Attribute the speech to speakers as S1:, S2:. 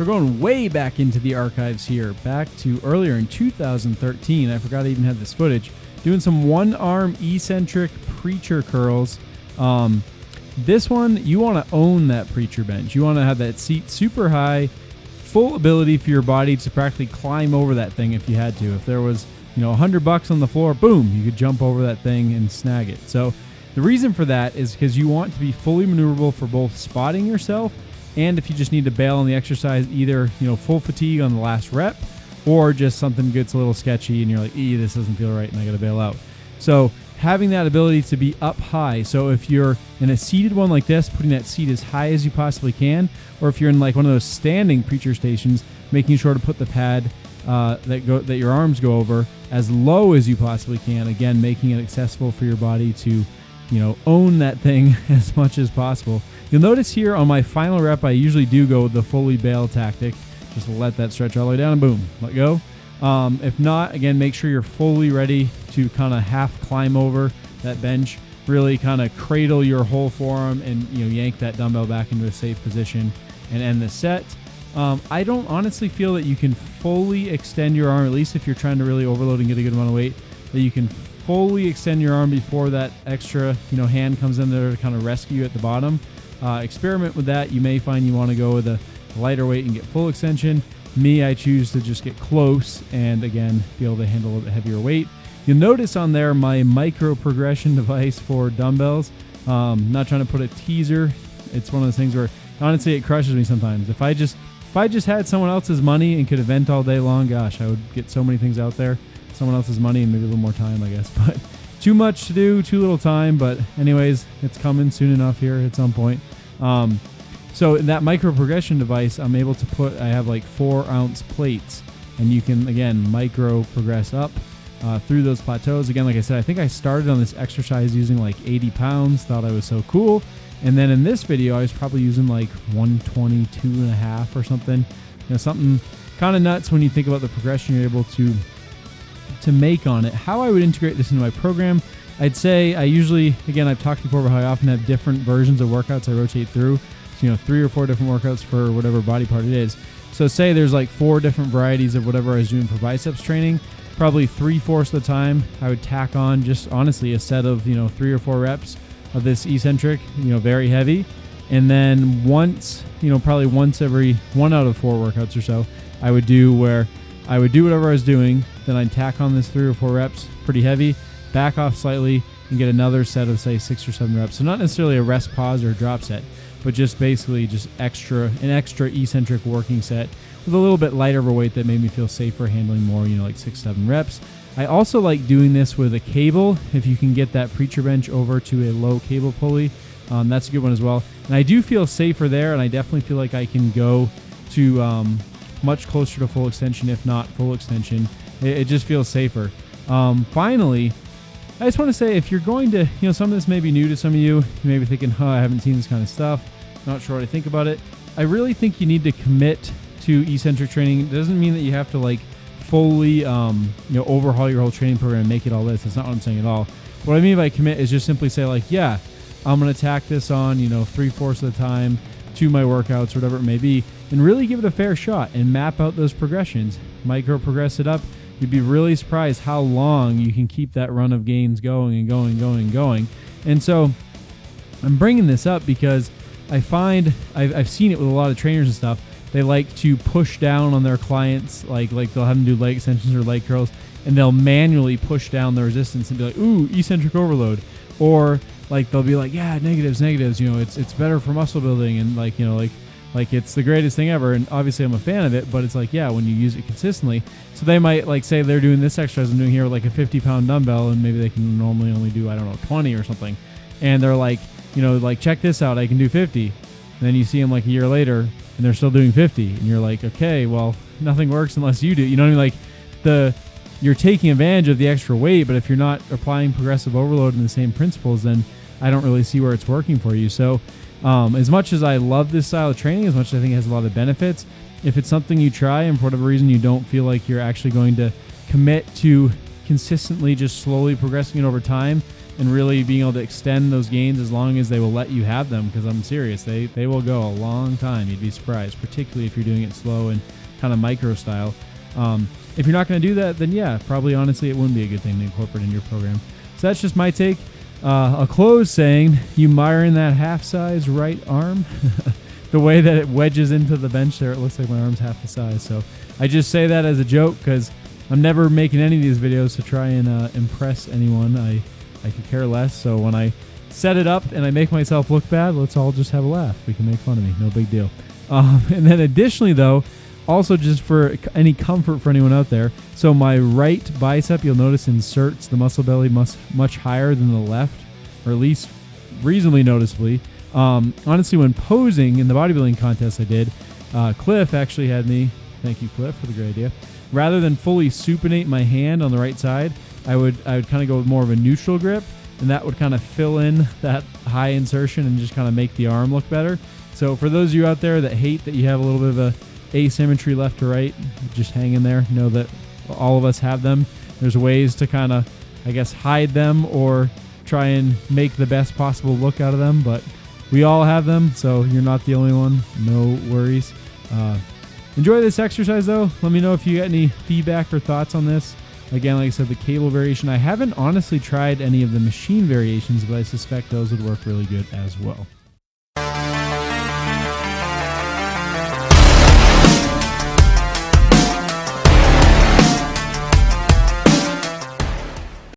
S1: So we're going way back into the archives here, back to earlier in 2013. I forgot I even had this footage. Doing some one-arm eccentric preacher curls. This one, you want to own that preacher bench. You want to have that seat super high, full ability for your body to practically climb over that thing if you had to. If there was, $100 on the floor, boom, you could jump over that thing and snag it. So the reason for that is because you want to be fully maneuverable for both spotting yourself and if you just need to bail on the exercise, either, full fatigue on the last rep or just something gets a little sketchy and you're like, this doesn't feel right and I got to bail out. So having that ability to be up high. So if you're in a seated one like this, putting that seat as high as you possibly can, or if you're in like one of those standing preacher stations, making sure to put the pad that your arms go over as low as you possibly can. Again, making it accessible for your body to, own that thing as much as possible. You'll notice here on my final rep, I usually do go with the fully bail tactic. Just let that stretch all the way down and boom, let go. If not, again, make sure you're fully ready to kind of half climb over that bench, really kind of cradle your whole forearm and yank that dumbbell back into a safe position and end the set. I don't honestly feel that you can fully extend your arm, at least if you're trying to really overload and get a good amount of weight, that you can fully extend your arm before that extra hand comes in there to kind of rescue you at the bottom. Experiment with that. You may find you want to go with a lighter weight and get full extension. Me, I choose to just get close and again be able to handle a little bit heavier weight. You'll notice on there my micro progression device for dumbbells. Not trying to put a teaser. It's one of those things where honestly it crushes me sometimes. If I just had someone else's money and could event all day long, gosh, I would get so many things out there. Someone else's money and maybe a little more time, I guess. But too much to do, too little time. But anyways, it's coming soon enough here at some point. So in that micro progression device, I'm able to I have like 4-ounce plates, and you can, again, micro progress up through those plateaus. Again, like I said, I think I started on this exercise using like 80 pounds, thought I was so cool. And then in this video, I was probably using like 122.5 or something. Something kind of nuts when you think about the progression you're able to make on it. How I would integrate this into my program, I'd say I usually, again, I've talked before about how I often have different versions of workouts I rotate through. So, 3 or 4 different workouts for whatever body part it is. So say there's like 4 different varieties of whatever I was doing for biceps training. Probably 3/4 of the time I would tack on just honestly a set of, 3 or 4 reps of this eccentric, very heavy. And then once, probably once every 1 out of 4 workouts or so, I would do where I would do whatever I was doing, then I'd tack on this 3 or 4 reps, pretty heavy, back off slightly, and get another set of, say, 6 or 7 reps. So not necessarily a rest pause or a drop set, but just basically just an extra eccentric working set with a little bit lighter of a weight that made me feel safer handling more, like 6, 7 reps. I also like doing this with a cable. If you can get that preacher bench over to a low cable pulley, that's a good one as well. And I do feel safer there, and I definitely feel like I can go to much closer to full extension, if not full extension. It just feels safer. Finally, I just want to say, if you're going to, some of this may be new to some of you. You may be thinking, I haven't seen this kind of stuff. Not sure what I think about it. I really think you need to commit to eccentric training. It doesn't mean that you have to like fully, overhaul your whole training program and make it all this. That's not what I'm saying at all. What I mean by commit is just simply say like, yeah, I'm going to tack this on, 3/4 of the time to my workouts, whatever it may be, and really give it a fair shot and map out those progressions. Micro progress it up. You'd be really surprised how long you can keep that run of gains going and going and going and going. And so I'm bringing this up because I find I've seen it with a lot of trainers and stuff. They like to push down on their clients, like they'll have them do leg extensions or leg curls, and they'll manually push down the resistance and be like, ooh, eccentric overload. Or like they'll be like, yeah, negatives, it's better for muscle building, and like it's the greatest thing ever. And obviously I'm a fan of it, but it's like, yeah, when you use it consistently. So they might like say they're doing this exercise I'm doing here with like a 50-pound dumbbell, and maybe they can normally only do, 20 or something. And they're like, check this out, I can do 50. And then you see them like a year later and they're still doing 50. And you're like, okay, well, nothing works unless you do. You know what I mean? Like you're taking advantage of the extra weight, but if you're not applying progressive overload in the same principles, then I don't really see where it's working for you. So as much as I love this style of training, as much as I think it has a lot of benefits, if it's something you try and for whatever reason you don't feel like you're actually going to commit to consistently just slowly progressing it over time, and really being able to extend those gains as long as they will let you have them, because I'm serious, they will go a long time. You'd be surprised, particularly if you're doing it slow and kind of micro style. If you're not going to do that, then yeah, probably honestly it wouldn't be a good thing to incorporate in your program. So that's just my take. I'll close saying, you admiring that half size right arm? The way that it wedges into the bench there, it looks like my arm's half the size. So I just say that as a joke because I'm never making any of these videos to try and impress anyone. I could care less. So when I set it up and I make myself look bad, let's all just have a laugh. We can make fun of me. No big deal. And then additionally, though, also just for any comfort for anyone out there, so my right bicep, you'll notice, inserts the muscle belly much higher than the left, or at least reasonably noticeably. Honestly, when posing in the bodybuilding contest I did, Cliff actually had me, thank you Cliff for the great idea, rather than fully supinate my hand on the right side, I would kind of go with more of a neutral grip, and that would kind of fill in that high insertion and just kind of make the arm look better. So for those of you out there that hate that you have a little bit of a asymmetry left to right, just hang in there. Know that all of us have them. There's ways to kind of, I guess, hide them or try and make the best possible look out of them, but we all have them, so you're not the only one. No worries. Enjoy this exercise, though. Let me know if you got any feedback or thoughts on this. Again, like I said, the cable variation, I haven't honestly tried any of the machine variations, but I suspect those would work really good as well.